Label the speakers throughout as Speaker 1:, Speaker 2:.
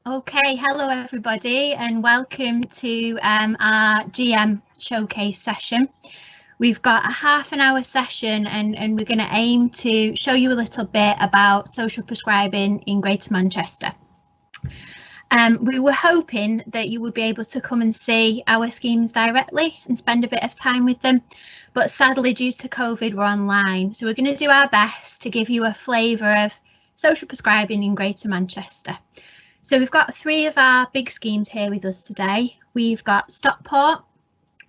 Speaker 1: Okay, hello everybody and welcome to our GM showcase session. We've got a half an hour session and we're going to aim to show you a little bit about social prescribing in Greater Manchester. We were hoping that you would be able to come and see our schemes directly and spend a bit of time with them, but sadly due to COVID we're online, so we're going to do our best to give you a flavour of social prescribing in Greater Manchester. So we've got three of our big schemes here with us today. We've got Stockport,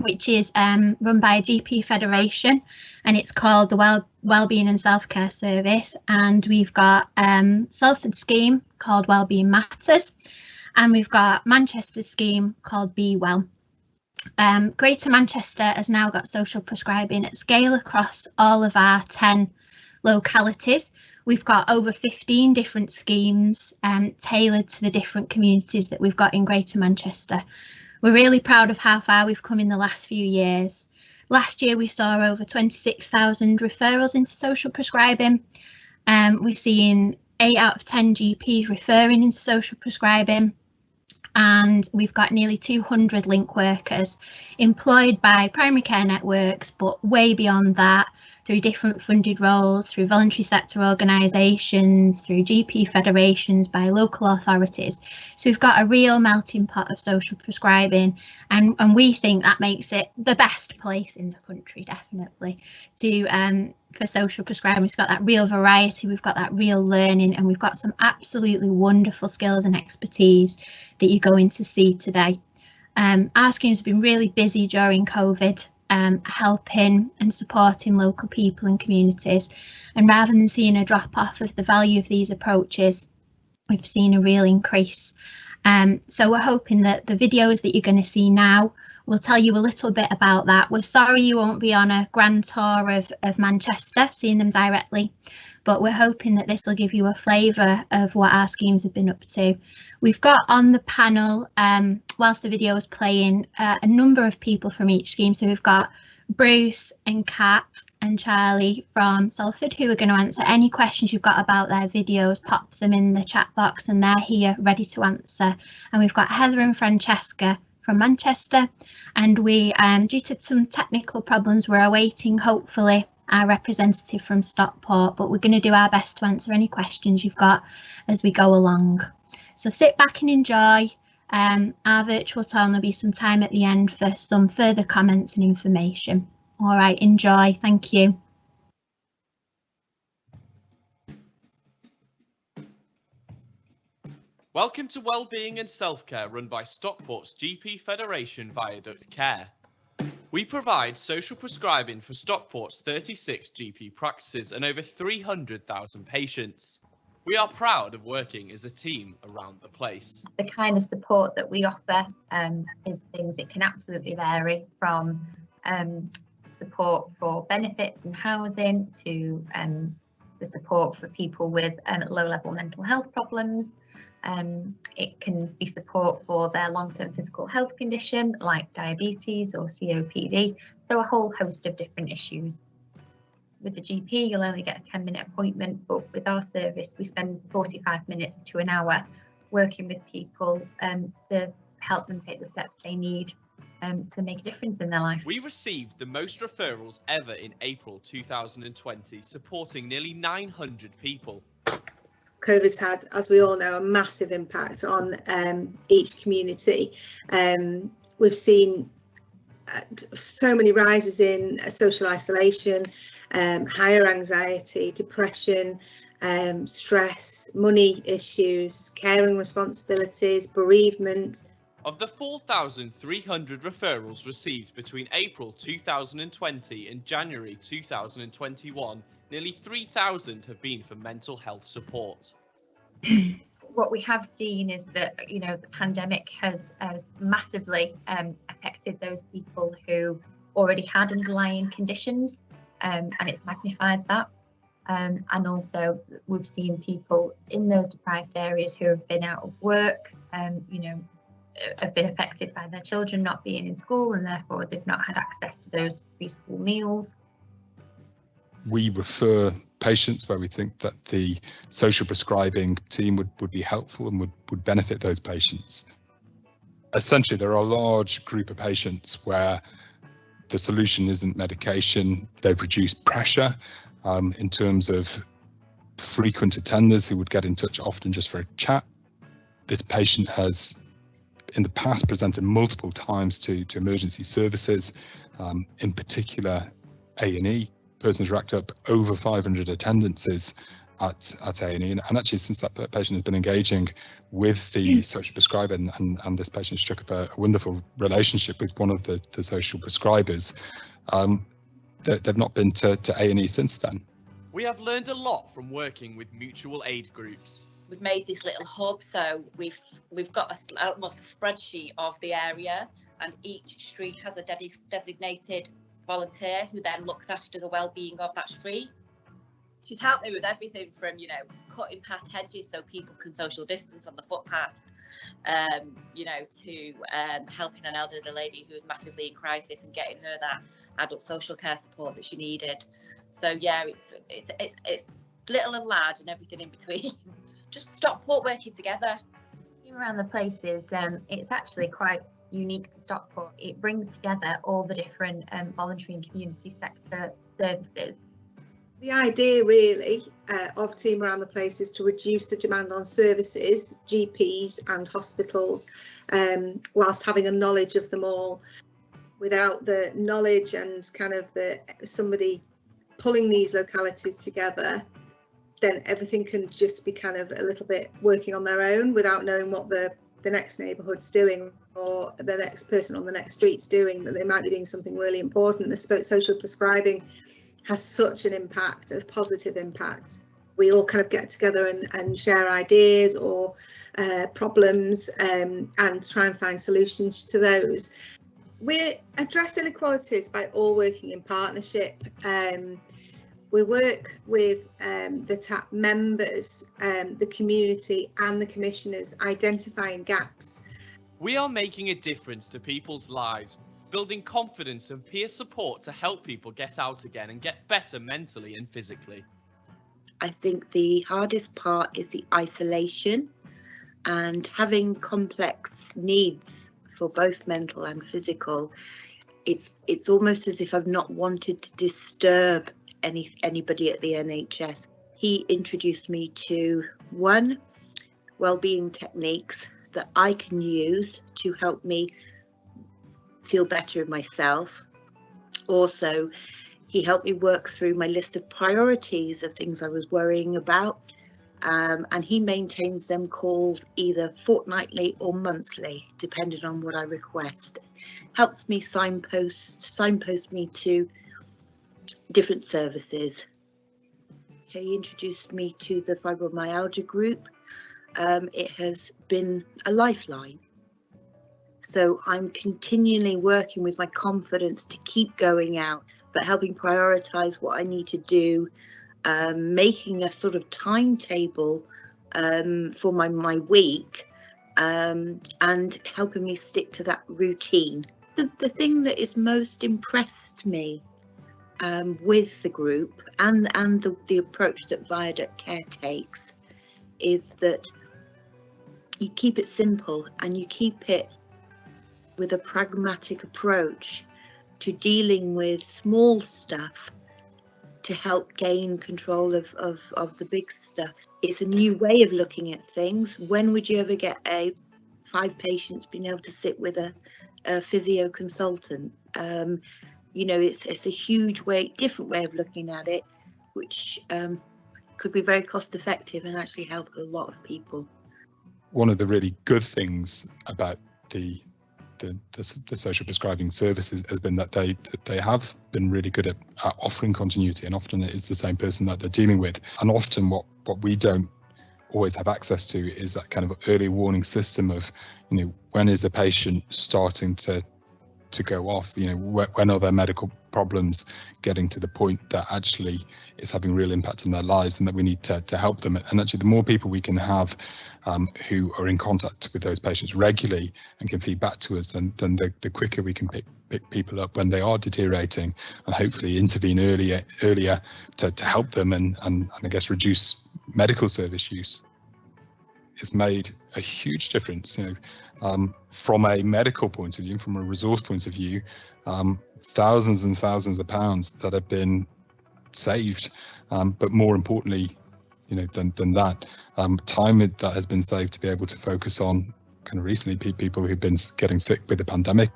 Speaker 1: which is run by a GP federation, and it's called the Wellbeing and Self-Care Service. And we've got Salford scheme called Wellbeing Matters, and we've got Manchester's scheme called Be Well. Greater Manchester has now got social prescribing at scale across all of our 10 localities. We've got over 15 different schemes tailored to the different communities that we've got in Greater Manchester. We're really proud of how far we've come in the last few years. Last year we saw over 26,000 referrals into social prescribing. We're seeing 8 out of 10 GPs referring into social prescribing. And we've got nearly 200 link workers employed by primary care networks, but way beyond that, through different funded roles, through voluntary sector organisations, through GP federations, by local authorities. So we've got a real melting pot of social prescribing, and we think that makes it the best place in the country, definitely, to for social prescribing. We've got that real variety, we've got that real learning, and we've got some absolutely wonderful skills and expertise that you're going to see today. Our schemes have been really busy during COVID, helping and supporting local people and communities, and rather than seeing a drop off of the value of these approaches, we've seen a real increase. So we're hoping that the videos that you're going to see now will tell you a little bit about that. We're sorry you won't be on a grand tour of Manchester, seeing them directly, but we're hoping that this will give you a flavour of what our schemes have been up to. We've got on the panel, whilst the video is playing, a number of people from each scheme. So we've got Bruce and Kat and Charlie from Salford, who are going to answer any questions you've got about their videos. Pop them in the chat box and they're here ready to answer. And we've got Heather and Francesca from Manchester, and we, due to some technical problems, we're awaiting hopefully our representative from Stockport, but we're going to do our best to answer any questions you've got as we go along. So sit back and enjoy our virtual tour, and there'll be some time at the end for some further comments and information. All right, enjoy. Thank you.
Speaker 2: Welcome to Wellbeing and Self-Care, run by Stockport's GP Federation Viaduct Care. We provide social prescribing for Stockport's 36 GP practices and over 300,000 patients. We are proud of working as a team around the place.
Speaker 3: The kind of support that we offer is things, it can absolutely vary from support for benefits and housing to the support for people with low-level mental health problems. It can be support for their long-term physical health condition like diabetes or COPD, so a whole host of different issues. With the GP, you'll only get a 10-minute appointment, but with our service, we spend 45 minutes to an hour working with people to help them take the steps they need to make a difference in their life.
Speaker 2: We received the most referrals ever in April 2020, supporting nearly 900 people.
Speaker 4: COVID's had, as we all know, a massive impact on each community. We've seen so many rises in social isolation, higher anxiety, depression, stress, money issues, caring responsibilities, bereavement.
Speaker 2: Of the 4,300 referrals received between April 2020 and January 2021, nearly 3,000 have been for mental health support.
Speaker 3: What we have seen is that, you know, the pandemic has massively affected those people who already had underlying conditions, and it's magnified that. And also we've seen people in those deprived areas who have been out of work, you know, have been affected by their children not being in school, and therefore they've not had access to those free school meals.
Speaker 5: We refer patients where we think that the social prescribing team would be helpful and would benefit those patients. Essentially, there are a large group of patients where the solution isn't medication. They've reduced pressure in terms of frequent attenders who would get in touch often just for a chat. This patient has in the past presented multiple times to emergency services, in particular A&E. Person has racked up over 500 attendances at A&E, and actually since that patient has been engaging with the social prescriber, and this patient struck up a wonderful relationship with one of the social prescribers, they've not been to A&E since then.
Speaker 2: We have learned a lot from working with mutual aid groups.
Speaker 6: We've made this little hub, so we've got almost a spreadsheet of the area, and each street has a designated volunteer who then looks after the well-being of that street. She's helped me with everything from, cutting past hedges so people can social distance on the footpath, to helping an elderly lady who was massively in crisis and getting her that adult social care support that she needed. So yeah, it's little and large and everything in between. Just Stockport working together.
Speaker 3: Around the places, it's actually quite unique to Stockport. It brings together all the different voluntary and community sector services.
Speaker 4: The idea really of Team Around the Place is to reduce the demand on services, GPs and hospitals, whilst having a knowledge of them all. Without the knowledge and kind of somebody pulling these localities together, then everything can just be kind of a little bit working on their own without knowing what the next neighbourhood's doing or the next person on the next street's doing, that they might be doing something really important. The social prescribing has such an impact, a positive impact. We all kind of get together and share ideas or problems and try and find solutions to those. We're addressing inequalities by all working in partnership. We work with the TAP members, the community and the commissioners, identifying gaps.
Speaker 2: We are making a difference to people's lives, building confidence and peer support to help people get out again and get better mentally and physically.
Speaker 7: I think the hardest part is the isolation and having complex needs for both mental and physical. It's almost as if I've not wanted to disturb anybody at the NHS. He introduced me to wellbeing techniques that I can use to help me feel better in myself. Also, he helped me work through my list of priorities of things I was worrying about, and he maintains them calls either fortnightly or monthly, depending on what I request. Helps me signpost me to different services. He introduced me to the fibromyalgia group. It has been a lifeline. So I'm continually working with my confidence to keep going out, but helping prioritise what I need to do, making a sort of timetable for my week, and helping me stick to that routine. The thing that has most impressed me with the group and the approach that Viaduct Care takes is that you keep it simple and you keep it with a pragmatic approach to dealing with small stuff to help gain control of the big stuff. It's a new way of looking at things. When would you ever get 5 patients being able to sit with a physio consultant? It's a huge different way of looking at it, which could be very cost effective and actually help a lot of people.
Speaker 5: One of the really good things about the social prescribing services has been that they have been really good at offering continuity, and often it is the same person that they're dealing with. And often what we don't always have access to is that kind of early warning system of, when is a patient starting to to go off. You know, when are their medical problems getting to the point that actually it's having real impact on their lives, and that we need to help them. And actually, the more people we can have who are in contact with those patients regularly and can feed back to us, then the quicker we can pick people up when they are deteriorating, and hopefully intervene earlier to help them and I guess reduce medical service use. It's made a huge difference, you know, from a medical point of view, from a resource point of view, thousands and thousands of pounds that have been saved, but more importantly, you know, than that, time that has been saved to be able to focus on kind of recently people who've been getting sick with the pandemic.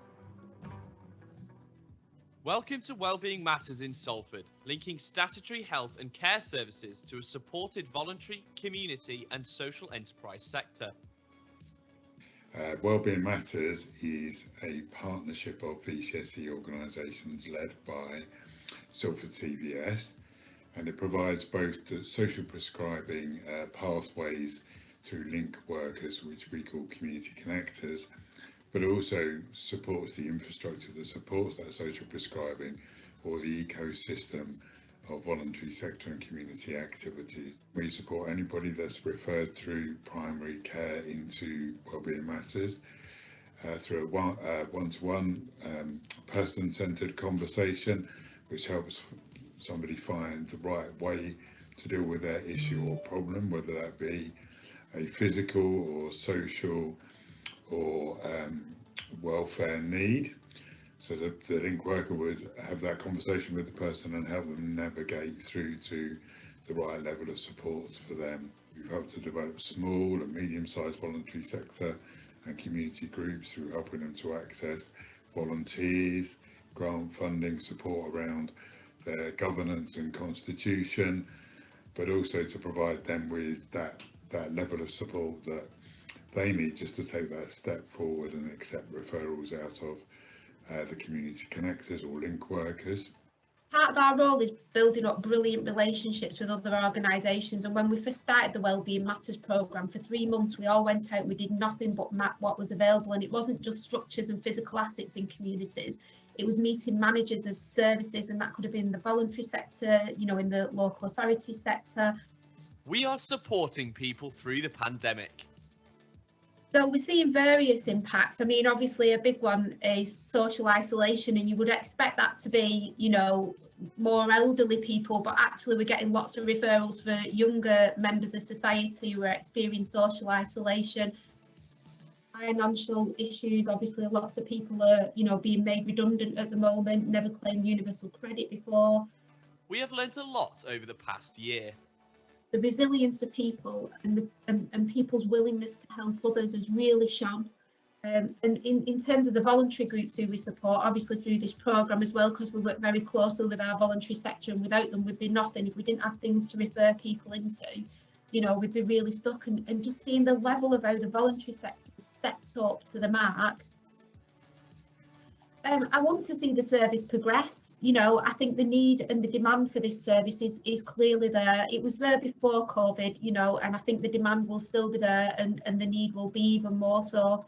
Speaker 2: Welcome to Wellbeing Matters in Salford, linking statutory health and care services to a supported voluntary, community and social enterprise sector.
Speaker 8: Wellbeing Matters is a partnership of VCSE organisations led by Salford CVS, and it provides both the social prescribing pathways through link workers, which we call community connectors, but also supports the infrastructure that supports that social prescribing, or the ecosystem of voluntary sector and community activities. We support anybody that's referred through primary care into Wellbeing Matters through a one-to-one person-centred conversation, which helps somebody find the right way to deal with their issue or problem, whether that be a physical or social or welfare need. So that the link worker would have that conversation with the person and help them navigate through to the right level of support for them. We've helped to develop small and medium-sized voluntary sector and community groups through helping them to access volunteers, grant funding, support around their governance and constitution, but also to provide them with that level of support that they need just to take that step forward and accept referrals out of the community connectors or link workers.
Speaker 9: Part of our role is building up brilliant relationships with other organisations, and when we first started the Wellbeing Matters programme, for 3 months we all went out and we did nothing but map what was available, and it wasn't just structures and physical assets in communities, it was meeting managers of services, and that could have been the voluntary sector, you know, in the local authority sector.
Speaker 2: We are supporting people through the pandemic.
Speaker 9: So we're seeing various impacts. I mean, obviously a big one is social isolation, and you would expect that to be, you know, more elderly people, but actually we're getting lots of referrals for younger members of society who are experiencing social isolation. Financial issues, obviously lots of people are, you know, being made redundant at the moment, never claimed universal credit before.
Speaker 2: We have learnt a lot over the past year.
Speaker 9: The resilience of people and people's willingness to help others has really shone. And in terms of the voluntary groups who we support, obviously through this programme as well, because we work very closely with our voluntary sector, and without them we'd be nothing. If we didn't have things to refer people into, you know, we'd be really stuck. And just seeing the level of how the voluntary sector stepped up to the mark, I want to see the service progress. You know, I think the need and the demand for this service is clearly there. It was there before COVID, you know, and I think the demand will still be there, and the need will be even more so.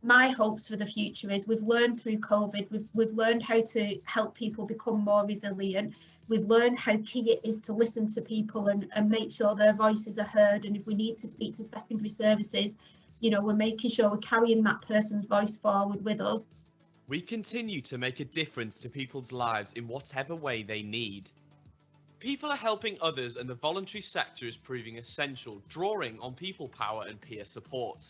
Speaker 9: My hopes for the future is we've learned through COVID, we've learned how to help people become more resilient. We've learned how key it is to listen to people and make sure their voices are heard. And if we need to speak to secondary services, you know, we're making sure we're carrying that person's voice forward with us.
Speaker 2: We continue to make a difference to people's lives in whatever way they need. People are helping others, and the voluntary sector is proving essential, drawing on people power and peer support.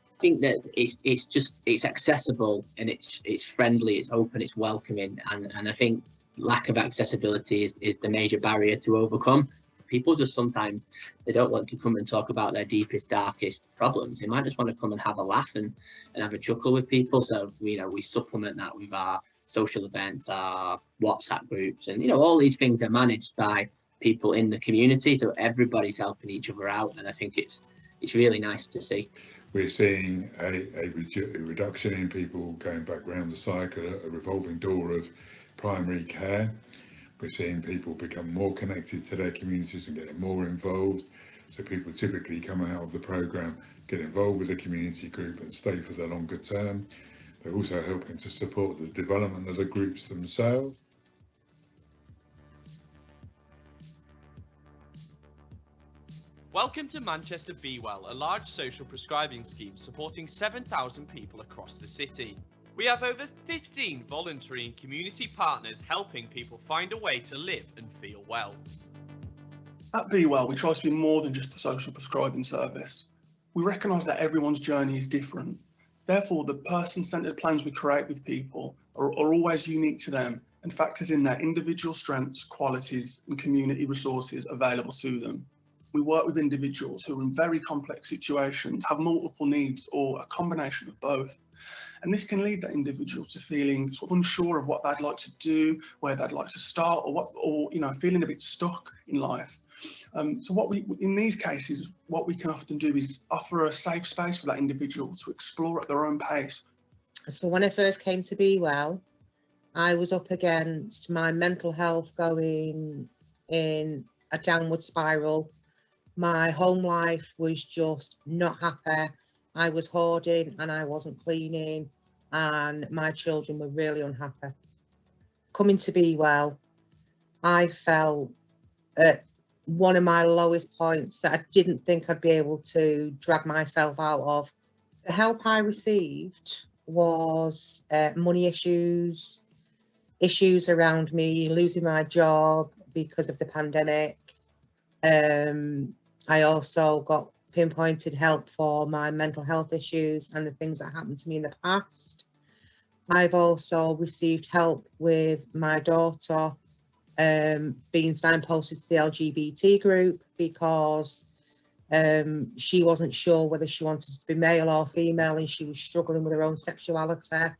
Speaker 10: I think that it's accessible, and it's friendly, it's open, it's welcoming, and I think lack of accessibility is the major barrier to overcome. People just sometimes, they don't want to come and talk about their deepest, darkest problems. They might just want to come and have a laugh and have a chuckle with people. So, you know, we supplement that with our social events, our WhatsApp groups, and, you know, all these things are managed by people in the community. So everybody's helping each other out, and I think it's really nice to see.
Speaker 8: We're seeing a reduction in people going back round the cycle, a revolving door of primary care. We're seeing people become more connected to their communities and getting more involved. So people typically come out of the programme, get involved with a community group and stay for the longer term. They're also helping to support the development of the groups themselves.
Speaker 2: Welcome to Manchester Be Well, a large social prescribing scheme supporting 7,000 people across the city. We have over 15 voluntary and community partners helping people find a way to live and feel well.
Speaker 11: At Be Well, we try to be more than just a social prescribing service. We recognise that everyone's journey is different. Therefore, the person-centred plans we create with people are always unique to them and factors in their individual strengths, qualities and community resources available to them. We work with individuals who are in very complex situations, have multiple needs or a combination of both. And this can lead that individual to feeling sort of unsure of what they'd like to do, where they'd like to start, or feeling a bit stuck in life. So in these cases, what we can often do is offer a safe space for that individual to explore at their own pace.
Speaker 12: So when I first came to Be Well, I was up against my mental health going in a downward spiral. My home life was just not happy. I was hoarding and I wasn't cleaning, and my children were really unhappy. Coming to Be Well, I felt at one of my lowest points that I didn't think I'd be able to drag myself out of. The help I received was money issues around me losing my job because of the pandemic. I also got pinpointed help for my mental health issues and the things that happened to me in the past. I've also received help with my daughter being signposted to the LGBT group because she wasn't sure whether she wanted to be male or female, and she was struggling with her own sexuality.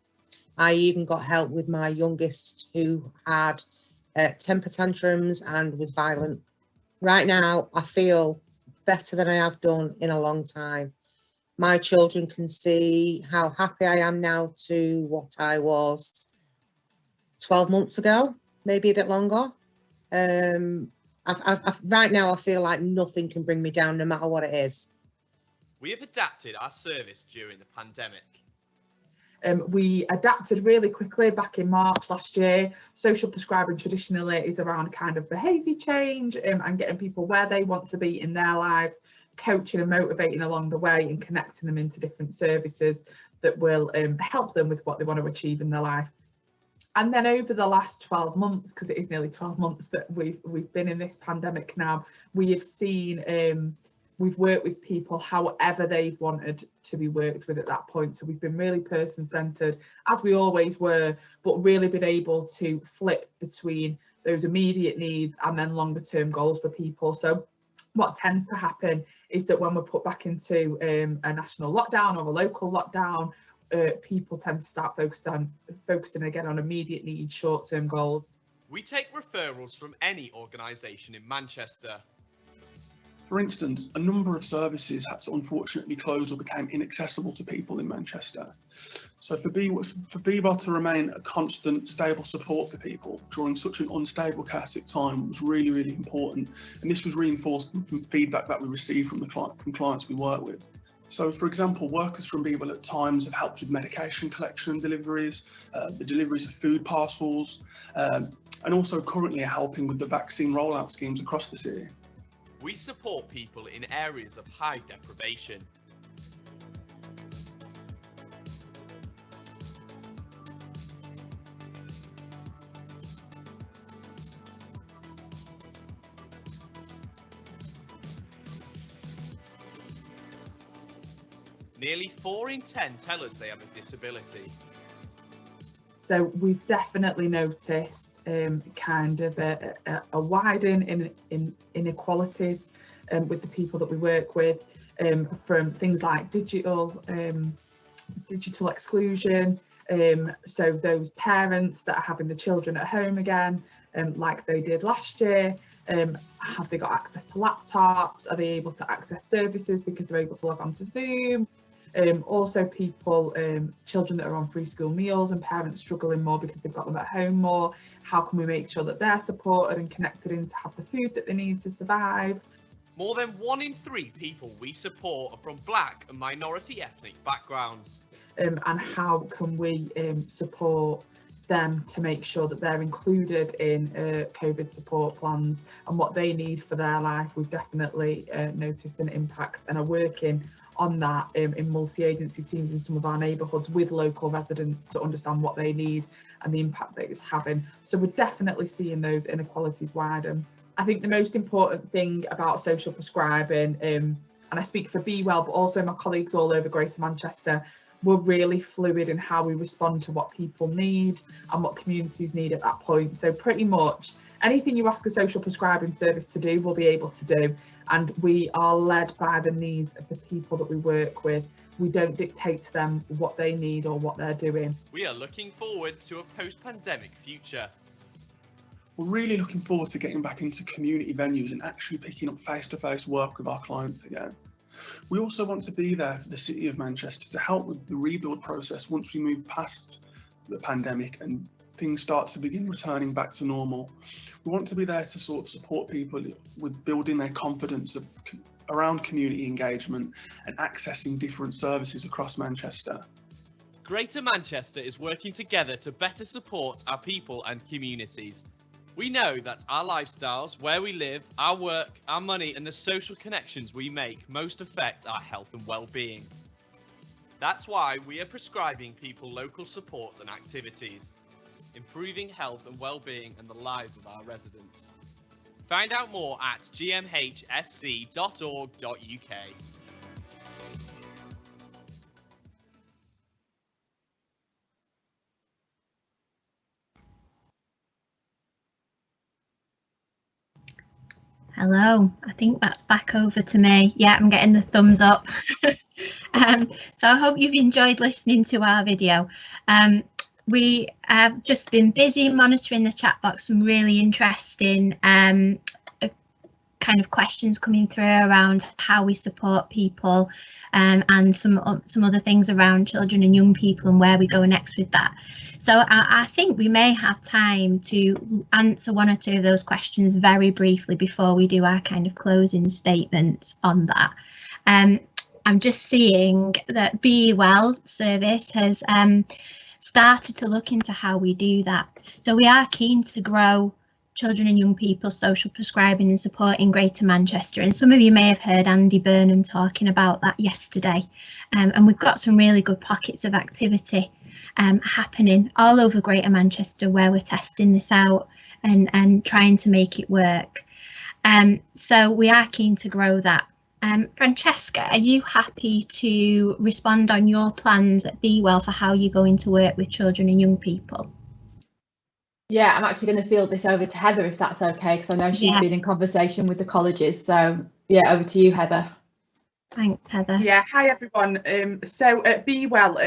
Speaker 12: I even got help with my youngest, who had temper tantrums and was violent. Right now, I feel better than I have done in a long time. My children can see how happy I am now to what I was 12 months ago, maybe a bit longer. Right now, I feel like nothing can bring me down, no matter what it is.
Speaker 2: We have adapted our service during the pandemic.
Speaker 13: We adapted really quickly back in March last year. Social prescribing traditionally is around kind of behaviour change and getting people where they want to be in their life, coaching and motivating along the way and connecting them into different services that will help them with what they want to achieve in their life. And then over the last 12 months, because it is nearly 12 months that we've been in this pandemic now, we have seen we've worked with people however they've wanted to be worked with at that point. So we've been really person-centred, as we always were, but really been able to flip between those immediate needs and then longer term goals for people. So what tends to happen is that when we're put back into a national lockdown or a local lockdown, people tend to start focusing again on immediate needs, short-term goals.
Speaker 2: We take referrals from any organisation in Manchester.
Speaker 11: For instance, a number of services had to unfortunately close or became inaccessible to people in Manchester. So for Be Well to remain a constant, stable support for people during such an unstable, chaotic time was really, really important. And this was reinforced from feedback that we received from clients we work with. So, for example, workers from Be Well at times have helped with medication collection and deliveries, the deliveries of food parcels, and also currently are helping with the vaccine rollout schemes across the city.
Speaker 2: We support people in areas of high deprivation. Nearly 4 in 10 tell us they have a disability.
Speaker 13: So we've definitely noticed kind of a widening in inequalities with the people that we work with, from things like digital exclusion. So those parents that are having the children at home again, like they did last year, have they got access to laptops? Are they able to access services because they're able to log on to Zoom? Also people, children that are on free school meals and parents struggling more because they've got them at home more. How can we make sure that they're supported and connected in to have the food that they need to survive?
Speaker 2: More than 1 in 3 people we support are from black and minority ethnic backgrounds.
Speaker 13: and how can we support them to make sure that they're included in COVID support plans and what they need for their life. We've definitely noticed an impact and are working on that in multi-agency teams in some of our neighbourhoods with local residents to understand what they need and the impact that it's having. So we're definitely seeing those inequalities widen. I think the most important thing about social prescribing, and I speak for Be Well, but also my colleagues all over Greater Manchester, we're really fluid in how we respond to what people need and what communities need at that point. So pretty much anything you ask a social prescribing service to do, we'll be able to do. And we are led by the needs of the people that we work with. We don't dictate to them what they need or what they're doing.
Speaker 2: We are looking forward to a post-pandemic future.
Speaker 11: We're really looking forward to getting back into community venues and actually picking up face-to-face work with our clients again. We also want to be there for the City of Manchester to help with the rebuild process once we move past the pandemic and things start to begin returning back to normal. We want to be there to sort of support people with building their confidence around community engagement and accessing different services across Manchester.
Speaker 2: Greater Manchester is working together to better support our people and communities. We know that our lifestyles, where we live, our work, our money and the social connections we make most affect our health and well-being. That's why we are prescribing people local support and activities, improving health and well-being and the lives of our residents. Find out more at gmhsc.org.uk.
Speaker 1: Hello, I think that's back over to me. Yeah, I'm getting the thumbs up. So I hope you've enjoyed listening to our video. We have just been busy monitoring the chat box, some really interesting kind of questions coming through around how we support people, and some other things around children and young people and where we go next with that. So I think we may have time to answer one or two of those questions very briefly before we do our kind of closing statements on that. I'm just seeing that Be Well service has started to look into how we do that. So we are keen to grow children and young people social prescribing and support in Greater Manchester, and some of you may have heard Andy Burnham talking about that yesterday, and we've got some really good pockets of activity happening all over Greater Manchester where we're testing this out and trying to make it work. So we are keen to grow that. Francesca, are you happy to respond on your plans at Be Well for how you're going to work with children and young people?
Speaker 14: Yeah, I'm actually going to field this over to Heather, if that's okay, because I know she's been in conversation with the colleges. So yeah, over to you, Heather.
Speaker 1: Thanks, Heather.
Speaker 13: Yeah, hi everyone. So at Be Well,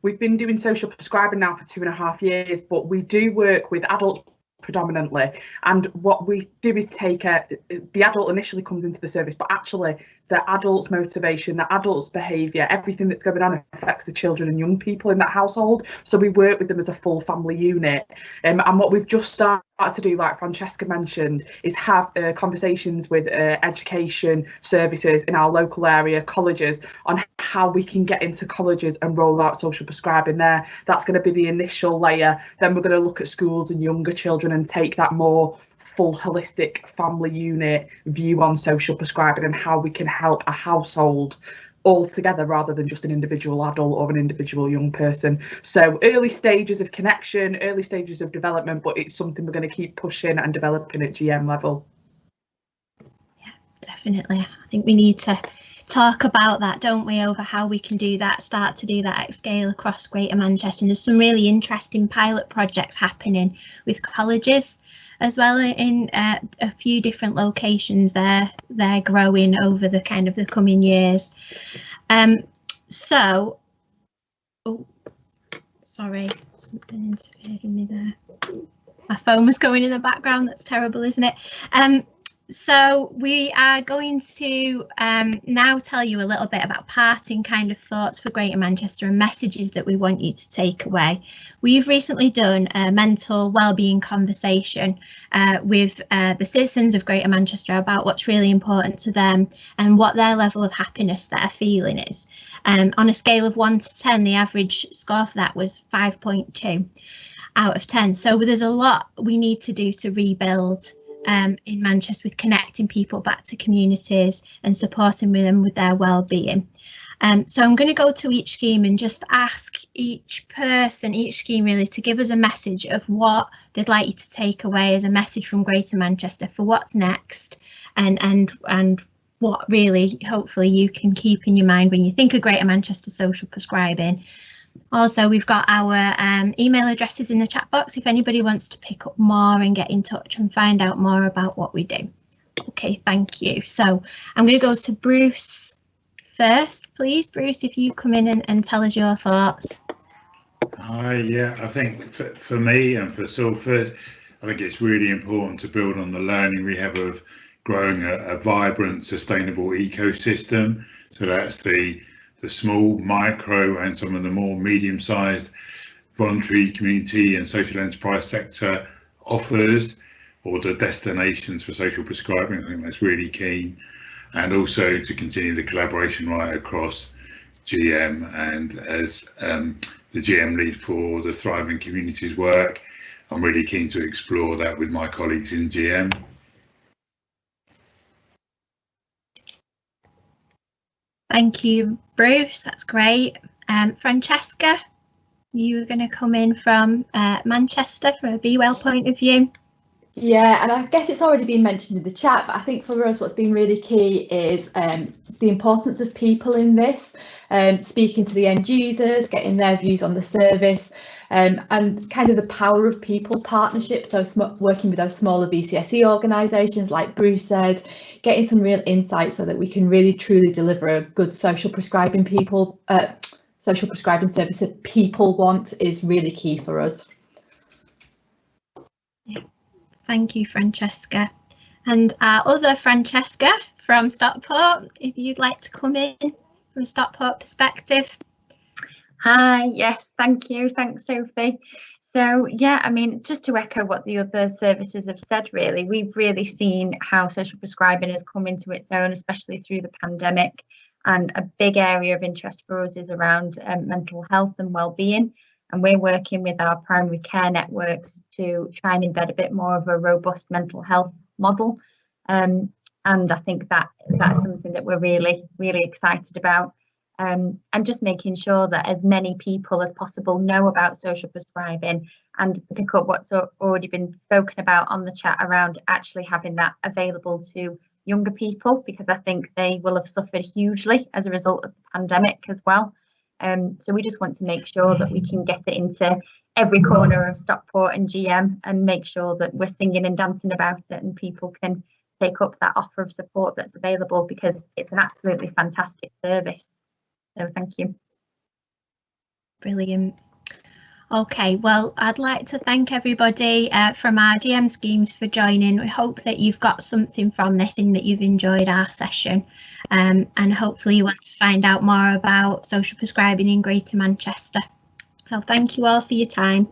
Speaker 13: we've been doing social prescribing now for 2.5 years, but we do work with adults predominantly, and what we do is take the adult initially comes into the service, but actually the adult's motivation, the adult's behaviour, everything that's going on affects the children and young people in that household. So we work with them as a full family unit, and what we've just started to do, like Francesca mentioned, is have conversations with education services in our local area, colleges, on how we can get into colleges and roll out social prescribing there. That's going to be the initial layer. Then we're going to look at schools and younger children and take that more full holistic family unit view on social prescribing and how we can help a household all together rather than just an individual adult or an individual young person. So early stages of connection, early stages of development, but it's something we're going to keep pushing and developing at GM level.
Speaker 1: Yeah, definitely. I think we need to talk about that, don't we, over how we can do that, start to do that at scale across Greater Manchester. And there's some really interesting pilot projects happening with colleges as well in a few different locations. They're growing over the kind of the coming years. So, oh, sorry, something interfered with me there. My phone was going in the background. That's terrible, isn't it? So we are going to now tell you a little bit about parting kind of thoughts for Greater Manchester and messages that we want you to take away. We've recently done a mental wellbeing conversation with the citizens of Greater Manchester about what's really important to them and what their level of happiness that they're feeling is. On a scale of 1 to 10, the average score for that was 5.2 out of 10. So there's a lot we need to do to rebuild in Manchester with connecting people back to communities and supporting them with their well-being. So I'm going to go to each scheme and just ask each person, each scheme really, to give us a message of what they'd like you to take away as a message from Greater Manchester for what's next, and what really hopefully you can keep in your mind when you think of Greater Manchester social prescribing. Also, we've got our email addresses in the chat box if anybody wants to pick up more and get in touch and find out more about what we do. Okay, thank you. So I'm going to go to Bruce first, please. Bruce, if you come in and tell us your thoughts.
Speaker 8: Hi, yeah, I think for me and for Salford, I think it's really important to build on the learning we have of growing a vibrant, sustainable ecosystem. So that's the small, micro and some of the more medium-sized voluntary community and social enterprise sector offers, or the destinations for social prescribing. I think that's really key. And also to continue the collaboration right across GM, and as the GM lead for the Thriving Communities work, I'm really keen to explore that with my colleagues in GM.
Speaker 1: Thank you, Bruce. That's great. Francesca, you were going to come in from Manchester from a Be Well point of view.
Speaker 14: Yeah, and I guess it's already been mentioned in the chat, but I think for us what's been really key is the importance of people in this, speaking to the end users, getting their views on the service, and kind of the power of people partnership. So working with those smaller BCSE organisations, like Bruce said, getting some real insight so that we can really truly deliver a good social prescribing service that people want is really key for us.
Speaker 1: Yeah. Thank you, Francesca. And our other Francesca from Stockport, if you'd like to come in from a Stockport perspective.
Speaker 3: Hi, yes, thank you. Thanks, Sophie. So, yeah, I mean, just to echo what the other services have said, really, we've really seen how social prescribing has come into its own, especially through the pandemic. And a big area of interest for us is around mental health and well-being. And we're working with our primary care networks to try and embed a bit more of a robust mental health model. And I think that's something that we're really, really excited about. And just making sure that as many people as possible know about social prescribing, and to pick up what's already been spoken about on the chat around actually having that available to younger people, because I think they will have suffered hugely as a result of the pandemic as well. So we just want to make sure that we can get it into every corner of Stockport and GM and make sure that we're singing and dancing about it and people can take up that offer of support that's available, because it's an absolutely fantastic service. So thank you.
Speaker 1: Brilliant. Okay, well, I'd like to thank everybody from our GM schemes for joining. We hope that you've got something from this and that you've enjoyed our session. And hopefully you want to find out more about social prescribing in Greater Manchester. So thank you all for your time.